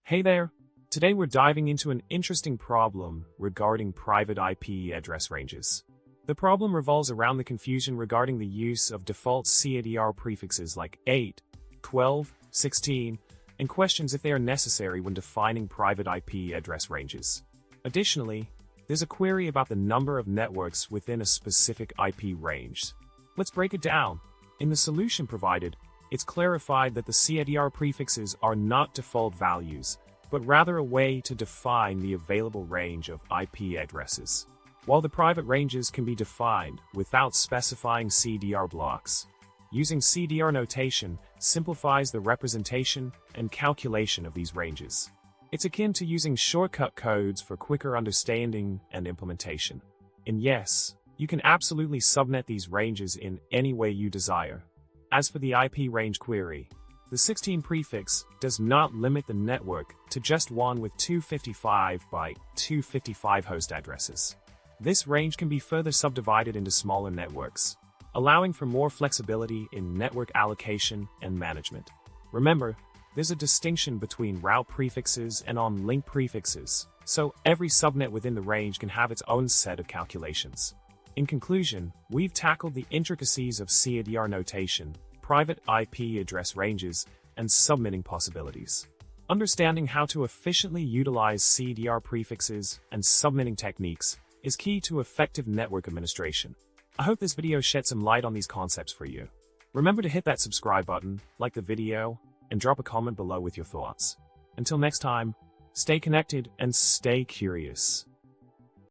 Hey there! Today we're diving into an interesting problem regarding private IP address ranges. The problem revolves around the confusion regarding the use of default CIDR prefixes like 8, 12, 16, and questions if they are necessary when defining private IP address ranges. Additionally, there's a query about the number of networks within a specific IP range. Let's break it down. In the solution provided, it's clarified that the CIDR prefixes are not default values, but rather a way to define the available range of IP addresses. While the private ranges can be defined without specifying CIDR blocks, using CIDR notation simplifies the representation and calculation of these ranges. It's akin to using shortcut codes for quicker understanding and implementation. And yes, you can absolutely subnet these ranges in any way you desire. As for the IP range query, the 16 prefix does not limit the network to just one with 255 by 255 host addresses. This range can be further subdivided into smaller networks, allowing for more flexibility in network allocation and management. Remember, there's a distinction between route prefixes and on-link prefixes, so every subnet within the range can have its own set of calculations. In conclusion, we've tackled the intricacies of CIDR notation, private IP address ranges, and submitting possibilities. Understanding how to efficiently utilize CIDR prefixes and submitting techniques is key to effective network administration. I hope this video shed some light on these concepts for you. Remember to hit that subscribe button, like the video, and drop a comment below with your thoughts. Until next time, stay connected and stay curious.